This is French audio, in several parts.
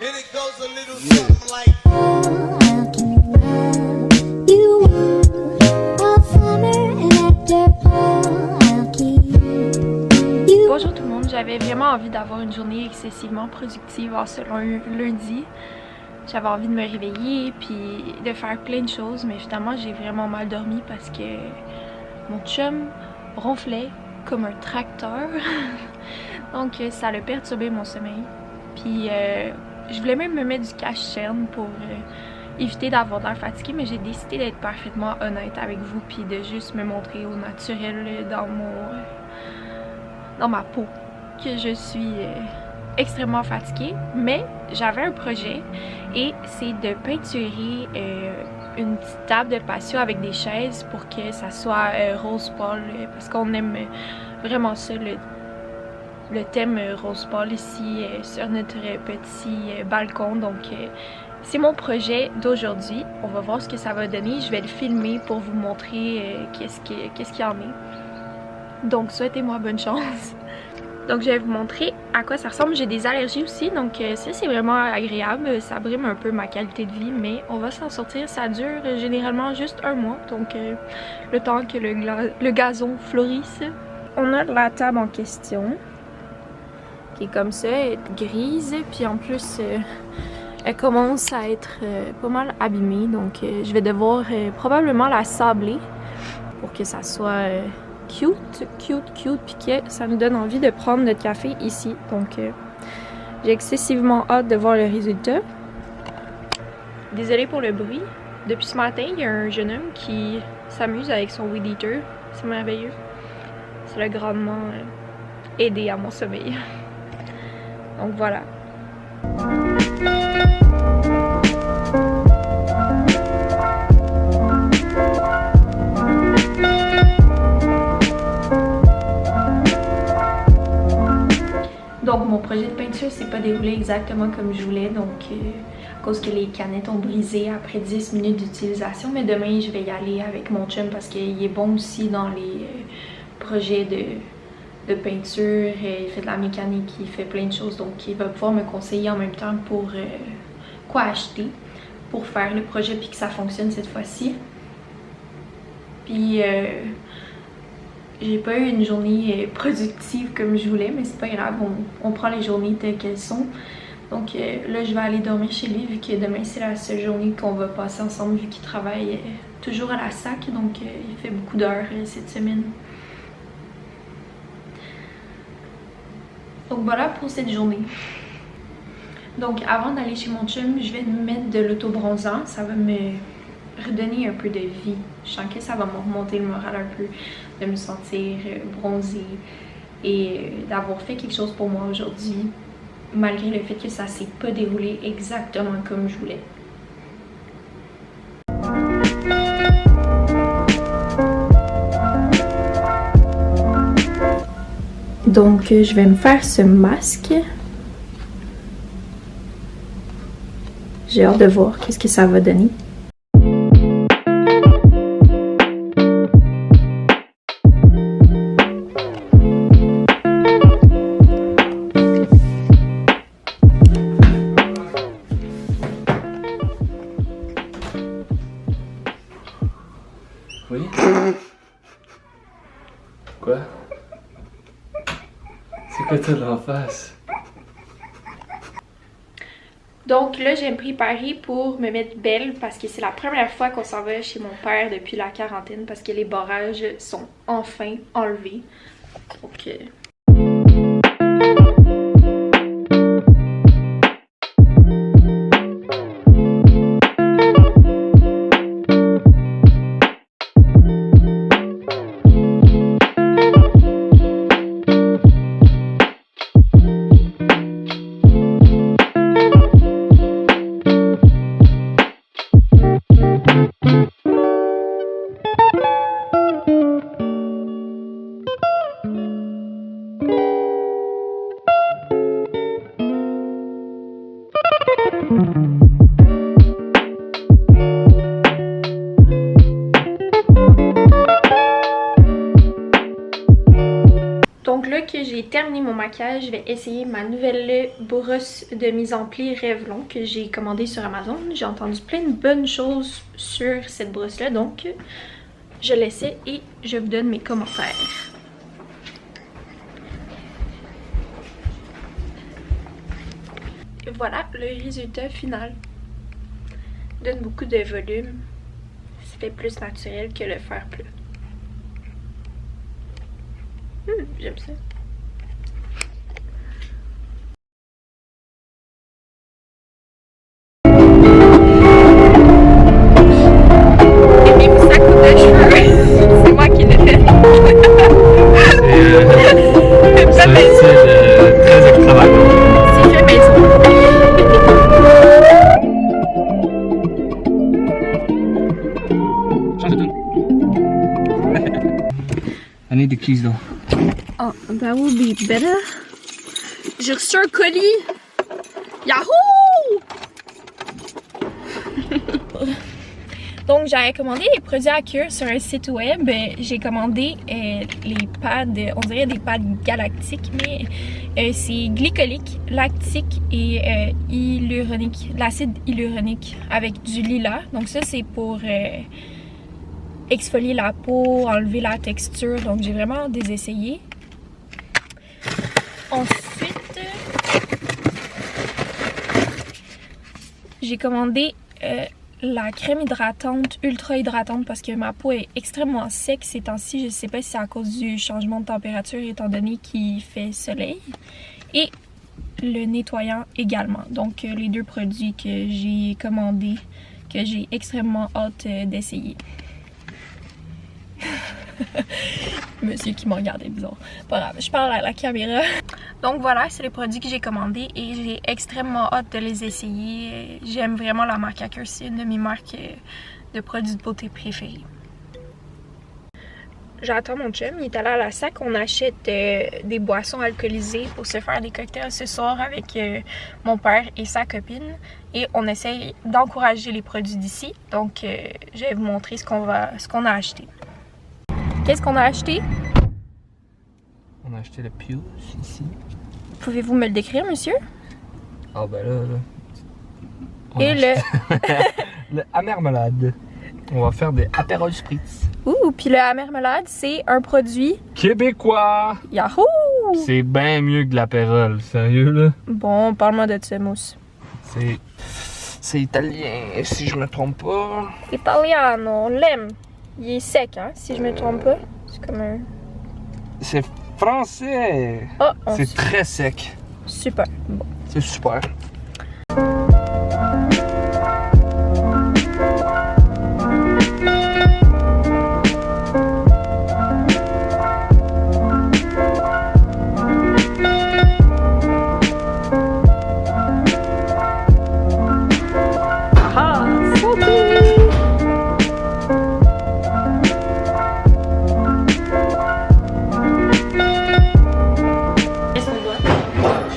And it goes a little something like. Bonjour tout le monde, j'avais vraiment envie d'avoir une journée excessivement productive en ce lundi. J'avais envie de me réveiller puis de faire plein de choses, mais finalement j'ai vraiment mal dormi parce que mon chum ronflait comme un tracteur. Donc ça a perturbé mon sommeil. Puis je voulais même me mettre du cache-chaîne pour éviter d'avoir l'air fatiguée, mais j'ai décidé d'être parfaitement honnête avec vous puis de juste me montrer au naturel dans ma peau que je suis extrêmement fatiguée. Mais j'avais un projet et c'est de peinturer une petite table de patio avec des chaises pour que ça soit rose pâle, parce qu'on aime vraiment ça, le thème rose pâle ici sur notre petit balcon. Donc c'est mon projet d'aujourd'hui. On va voir ce que ça va donner. Je vais le filmer pour vous montrer qu'est-ce qu'il y en est. Donc souhaitez-moi bonne chance. Donc je vais vous montrer à quoi ça ressemble. J'ai des allergies aussi, donc ça c'est vraiment agréable. Ça brime un peu ma qualité de vie, mais on va s'en sortir. Ça dure généralement juste un mois, donc le temps que le gazon fleurisse. On a la table en question, qui est comme ça, elle est grise, puis en plus elle commence à être pas mal abîmée, donc je vais devoir probablement la sabler pour que ça soit cute, puis que ça nous donne envie de prendre notre café ici. Donc j'ai excessivement hâte de voir le résultat. Désolée pour le bruit. Depuis ce matin, il y a un jeune homme qui s'amuse avec son weed eater. C'est merveilleux. Ça l'a grandement aidé à mon sommeil. Donc voilà. Donc mon projet de peinture s'est pas déroulé exactement comme je voulais, donc à cause que les canettes ont brisé après 10 minutes d'utilisation. Mais demain je vais y aller avec mon chum parce qu'il est bon aussi dans les projets de peinture. Il fait de la mécanique, il fait plein de choses, donc il va pouvoir me conseiller en même temps pour quoi acheter pour faire le projet puis que ça fonctionne cette fois-ci. Puis j'ai pas eu une journée productive comme je voulais, mais c'est pas grave, on prend les journées telles qu'elles sont. Donc là je vais aller dormir chez lui vu que demain c'est la seule journée qu'on va passer ensemble vu qu'il travaille toujours à la SAC, donc il fait beaucoup d'heures cette semaine. Donc voilà pour cette journée. Donc avant d'aller chez mon chum, je vais me mettre de l'auto-bronzant, ça va me redonner un peu de vie. Je sens que ça va me remonter le moral un peu, de me sentir bronzée et d'avoir fait quelque chose pour moi aujourd'hui, malgré le fait que ça s'est pas déroulé exactement comme je voulais. Donc je vais me faire ce masque. J'ai hâte de voir qu'est-ce que ça va donner. Oui? Quoi? C'est quoi t'as en face? Donc là, je vais me préparer pour me mettre belle parce que c'est la première fois qu'on s'en va chez mon père depuis la quarantaine parce que les barrages sont enfin enlevés. Donc terminer mon maquillage, je vais essayer ma nouvelle brosse de mise en pli Revlon que j'ai commandée sur Amazon. J'ai entendu plein de bonnes choses sur cette brosse-là, donc je l'essaie et je vous donne mes commentaires. Et voilà le résultat final. Donne beaucoup de volume. Ça fait plus naturel que le fer plat. J'aime ça. Aimez-vous sa coupe de cheveux? C'est moi qui l'ai fait. C'est un style très extravagant. C'est fait maison. Change de tune. I need the keys though. Oh, that would be better. J'ai reçu un colis. Yahoo! Donc, j'avais commandé les produits à cure sur un site web. J'ai commandé les pads, on dirait des pads galactiques, mais c'est glycolique, lactique et hyaluronique, l'acide hyaluronique avec du lilas. Donc ça, c'est pour exfolier la peau, enlever la texture. Donc, j'ai vraiment hâte de les essayer. Ensuite, j'ai commandé la crème hydratante, ultra hydratante, parce que ma peau est extrêmement sec ces temps-ci. Je sais pas si c'est à cause du changement de température étant donné qu'il fait soleil. Et le nettoyant également. Donc les deux produits que j'ai commandés, que j'ai extrêmement hâte d'essayer. Monsieur qui m'a regardé bizarre. Pas grave, je parle à la caméra. Donc voilà, c'est les produits que j'ai commandés et j'ai extrêmement hâte de les essayer. J'aime vraiment la marque Hacker, c'est une de mes marques de produits de beauté préférées. J'attends mon chum, il est allé à la SAC. On achète des boissons alcoolisées pour se faire des cocktails ce soir avec mon père et sa copine. Et on essaye d'encourager les produits d'ici. Donc je vais vous montrer ce qu'on a acheté. Qu'est-ce qu'on a acheté? On a acheté le Pew ici. Pouvez-vous me le décrire, monsieur? Ah ben là. On Et a le Amermelade. On va faire des Aperol Spritz. Ouh, puis le Amermelade, c'est un produit Québécois! Yahoo! C'est bien mieux que de l'Aperol, sérieux là? Bon, parle-moi de ça, mousse. C'est italien, si je me trompe pas. Italiano, on l'aime. Il est sec, hein, si je me trompe pas. C'est comme un... C'est français! Oh, c'est très sec. Super. Bon. C'est super.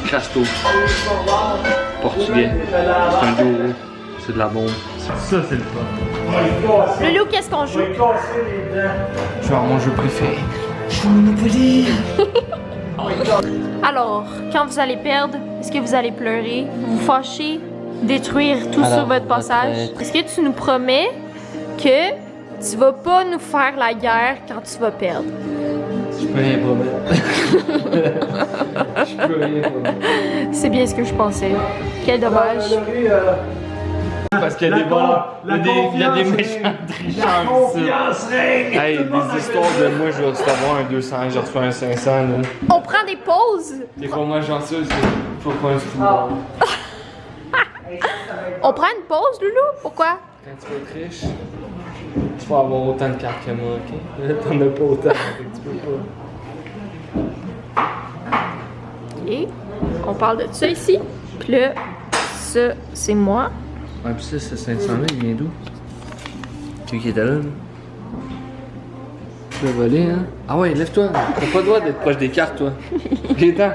Casto. Portugais. C'est un duo. C'est de la bombe. Ça, c'est le fun. Loulou, qu'est-ce qu'on joue? Genre mon jeu préféré. Je joue Monopoly. Alors, quand vous allez perdre, est-ce que vous allez pleurer, vous fâcher, détruire tout sur votre passage? Est-ce que tu nous promets que tu vas pas nous faire la guerre quand tu vas perdre? Je peux rien promettre. Je peux rien promettre. C'est bien ce que je pensais. Quel dommage. Parce qu'il y a des bons. Il y a des méchants tricheurs ici. Hey, des histoires de moi, je vais recevoir un 200, je reçois un 500. Là. On prend des pauses. T'es vraiment chanceuse que faut pas un football. On prend une pause, Loulou? Pourquoi? Quand tu vas être riche, tu vas avoir autant de cartes que moi, ok? Là, t'en as pas autant, fait que tu peux pas. Ok. On parle de ça ici. Puis là, ça, c'est moi. Ouais, pis ça, ce 500-là, il vient d'où? Tu qui était là, là? Tu l'as volé, hein? Ah ouais, lève-toi! T'as pas le droit d'être proche des cartes, toi! Gaétan!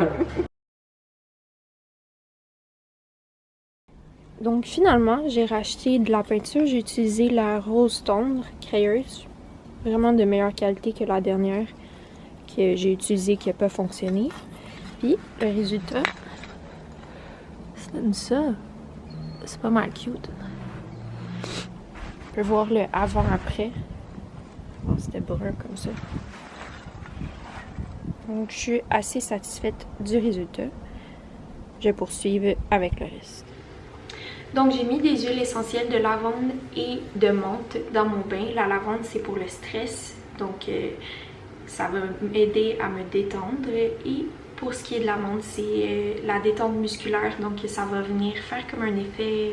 Donc finalement, j'ai racheté de la peinture. J'ai utilisé la rose tendre crayeuse. Vraiment de meilleure qualité que la dernière que j'ai utilisée qui n'a pas fonctionné. Puis le résultat, ça donne ça. C'est pas mal cute. On peut voir le avant-après. Oh, c'était brun comme ça. Donc je suis assez satisfaite du résultat. Je vais poursuivre avec le reste. Donc j'ai mis des huiles essentielles de lavande et de menthe dans mon bain. La lavande c'est pour le stress, donc ça va m'aider à me détendre. Et pour ce qui est de la menthe, c'est la détente musculaire, donc ça va venir faire comme un effet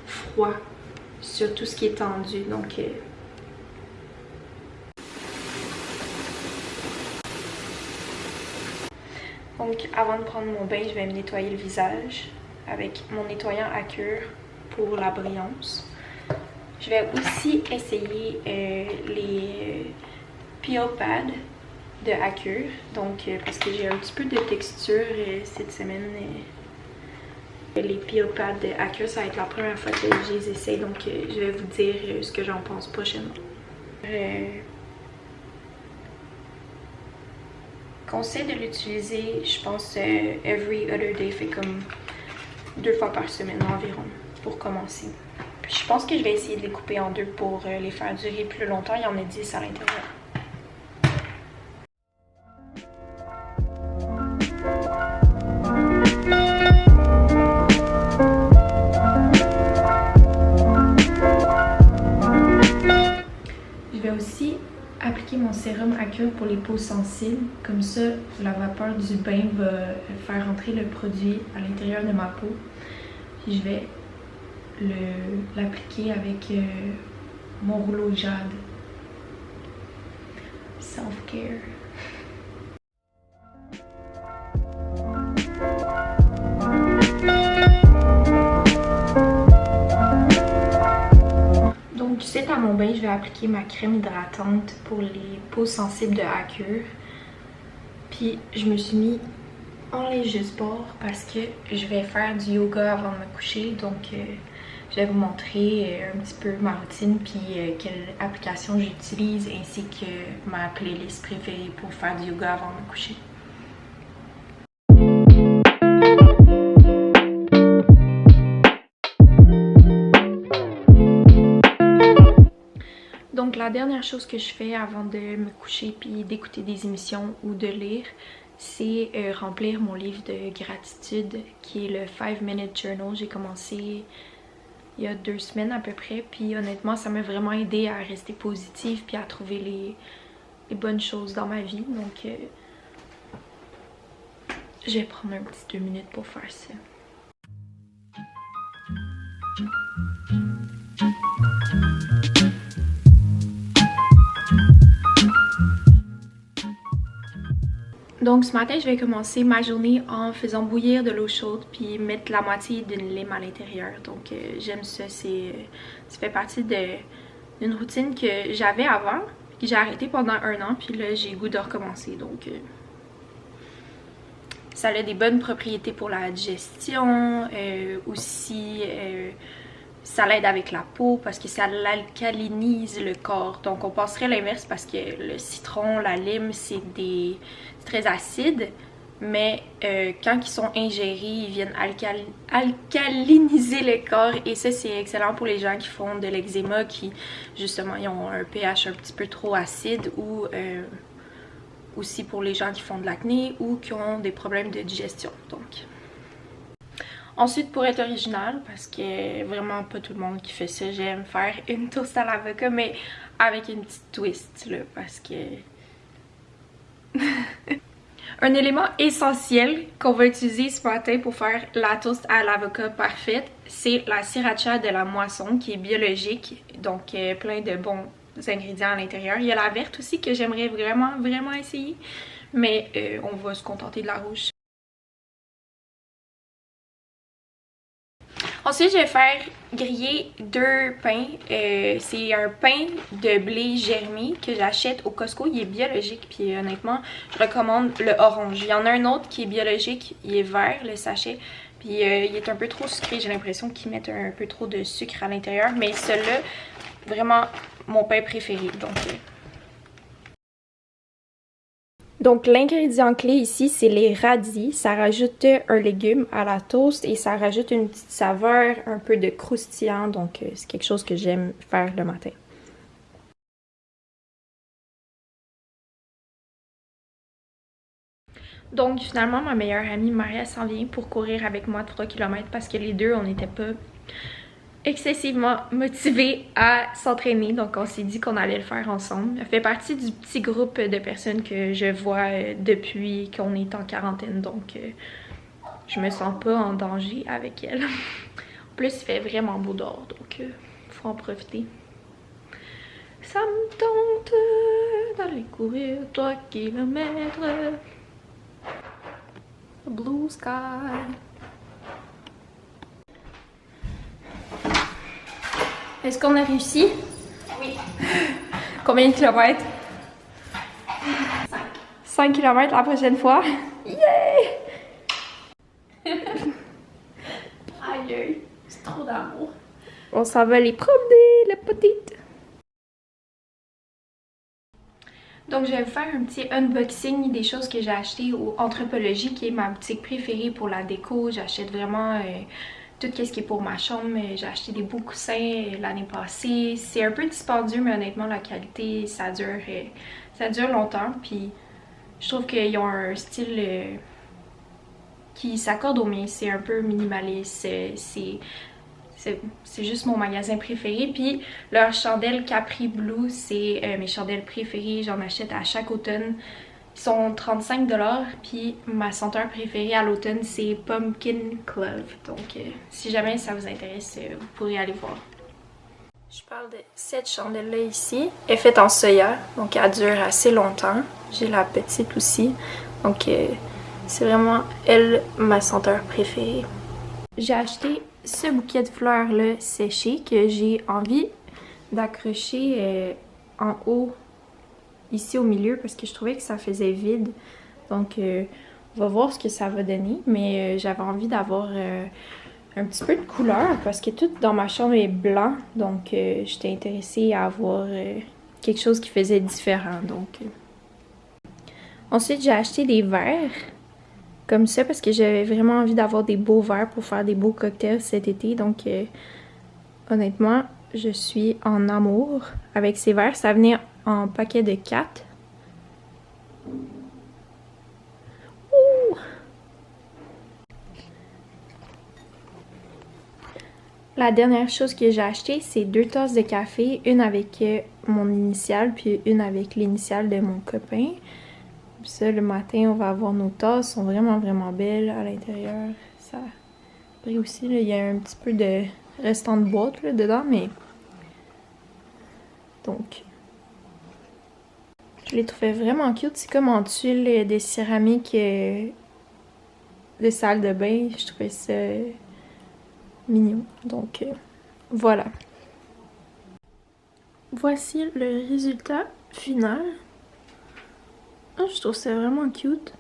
froid sur tout ce qui est tendu. Donc avant de prendre mon bain, je vais me nettoyer le visage avec mon nettoyant à cure pour la brillance. Je vais aussi essayer les peel pads de Acure, donc parce que j'ai un petit peu de texture cette semaine. Les peel pads de Acure, ça va être la première fois que je les essaye, donc je vais vous dire ce que j'en pense prochainement. Conseil de l'utiliser, je pense every other day, fait comme 2 fois par semaine environ pour commencer. Puis je pense que je vais essayer de les couper en 2 pour les faire durer plus longtemps. Il y en a 10 à l'intérieur. Je vais aussi appliquer mon sérum Acure pour les peaux sensibles. Comme ça, la vapeur du bain va faire entrer le produit à l'intérieur de ma peau. Puis je vais l'appliquer avec mon rouleau jade. Self-care. Donc, suite à mon bain, je vais appliquer ma crème hydratante pour les peaux sensibles de Acure. Puis, je me suis mis en léger sport parce que je vais faire du yoga avant de me coucher. Donc, je vais vous montrer un petit peu ma routine puis quelle application j'utilise ainsi que ma playlist préférée pour faire du yoga avant de me coucher. Donc la dernière chose que je fais avant de me coucher puis d'écouter des émissions ou de lire, c'est remplir mon livre de gratitude qui est le 5-Minute Journal. J'ai commencé il y a 2 semaines à peu près, puis honnêtement ça m'a vraiment aidé à rester positive puis à trouver les bonnes choses dans ma vie. Donc je vais prendre un petit 2 minutes pour faire ça. Donc ce matin, je vais commencer ma journée en faisant bouillir de l'eau chaude puis mettre la moitié d'une lime à l'intérieur. Donc j'aime ça, ça fait partie d'une routine que j'avais avant, que j'ai arrêté pendant 1 an, puis là j'ai le goût de recommencer. Donc ça a des bonnes propriétés pour la digestion, aussi ça l'aide avec la peau parce que ça l'alcalinise le corps. Donc on penserait l'inverse parce que le citron, la lime, c'est très acide, mais quand ils sont ingérés, ils viennent alcaliniser le corps et ça c'est excellent pour les gens qui font de l'eczéma, qui justement ils ont un pH un petit peu trop acide, ou aussi pour les gens qui font de l'acné ou qui ont des problèmes de digestion. Donc ensuite, pour être original, parce que vraiment pas tout le monde qui fait ça, j'aime faire une toast à l'avocat, mais avec une petite twist là, parce que un élément essentiel qu'on va utiliser ce matin pour faire la toast à l'avocat parfaite, c'est la sriracha de la moisson qui est biologique, donc plein de bons ingrédients à l'intérieur. Il y a la verte aussi que j'aimerais vraiment essayer, mais on va se contenter de la rouge. Ensuite, je vais faire griller 2 pains. C'est un pain de blé germé que j'achète au Costco. Il est biologique, puis honnêtement, je recommande le orange. Il y en a un autre qui est biologique, il est vert, le sachet. Puis il est un peu trop sucré, j'ai l'impression qu'ils mettent un peu trop de sucre à l'intérieur. Mais celui-là, vraiment mon pain préféré. Donc Donc l'ingrédient clé ici, c'est les radis. Ça rajoute un légume à la toast et ça rajoute une petite saveur, un peu de croustillant. Donc c'est quelque chose que j'aime faire le matin. Donc finalement, ma meilleure amie Maria s'en vient pour courir avec moi 3 km parce que les deux, on n'était pas excessivement motivés à s'entraîner. Donc on s'est dit qu'on allait le faire ensemble. Elle fait partie du petit groupe de personnes que je vois depuis qu'on est en quarantaine. Donc je me sens pas en danger avec elle. En plus, il fait vraiment beau dehors, donc faut en profiter. Ça me tente d'aller courir 3 km. Blue sky. Est-ce qu'on a réussi? Oui. Combien de kilomètres? 5 kilomètres la prochaine fois. Yeah! Aïe aïe, c'est trop d'amour. On s'en va les promener, la petite. Donc je vais vous faire un petit unboxing des choses que j'ai achetées au Anthropologie, qui est ma boutique préférée pour la déco. J'achète vraiment tout ce qui est pour ma chambre. J'ai acheté des beaux coussins l'année passée. C'est un peu dispendieux, mais honnêtement la qualité, ça dure longtemps. Puis je trouve qu'ils ont un style qui s'accorde au mien. C'est un peu minimaliste. C'est juste mon magasin préféré. Puis leur chandelle Capri Blue, c'est mes chandelles préférées. J'en achète à chaque automne. Ils sont 35 $. Puis ma senteur préférée à l'automne, c'est Pumpkin Clove. Donc si jamais ça vous intéresse, vous pourrez aller voir. Je parle de cette chandelle-là ici. Elle est faite en soya, donc elle dure assez longtemps. J'ai la petite aussi. Donc c'est vraiment elle, ma senteur préférée. J'ai acheté ce bouquet de fleurs là séché que j'ai envie d'accrocher en haut ici au milieu parce que je trouvais que ça faisait vide. Donc on va voir ce que ça va donner, mais j'avais envie d'avoir un petit peu de couleur parce que tout dans ma chambre est blanc, donc j'étais intéressée à avoir quelque chose qui faisait différent. Donc ensuite j'ai acheté des verres comme ça parce que j'avais vraiment envie d'avoir des beaux verres pour faire des beaux cocktails cet été. Donc honnêtement, je suis en amour avec ces verres. Ça venait en paquet de 4. Ouh! La dernière chose que j'ai acheté, c'est 2 tasses de café, une avec mon initiale puis une avec l'initiale de mon copain. Puis ça, le matin, on va avoir nos tasses. Elles sont vraiment belles à l'intérieur. Ça brille aussi, là, il y a un petit peu de restant de boîte là, dedans, mais... Donc... Je les trouvais vraiment cute. C'est comme en tuile de céramique de salle de bain. Je trouvais ça mignon. Donc, voilà. Voici le résultat final. Oh, je trouve ça vraiment cute.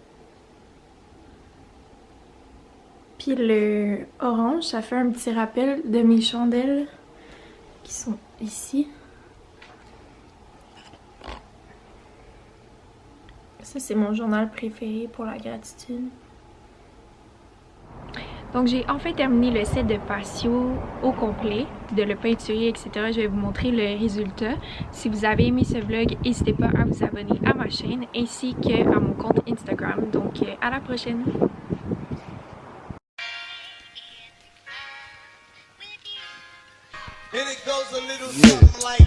Puis le orange, ça fait un petit rappel de mes chandelles qui sont ici. Ça, c'est mon journal préféré pour la gratitude. Donc, j'ai enfin terminé le set de patio au complet, de le peinturer, etc. Je vais vous montrer le résultat. Si vous avez aimé ce vlog, n'hésitez pas à vous abonner à ma chaîne ainsi qu'à mon compte Instagram. Donc, à la prochaine! And it goes a little something like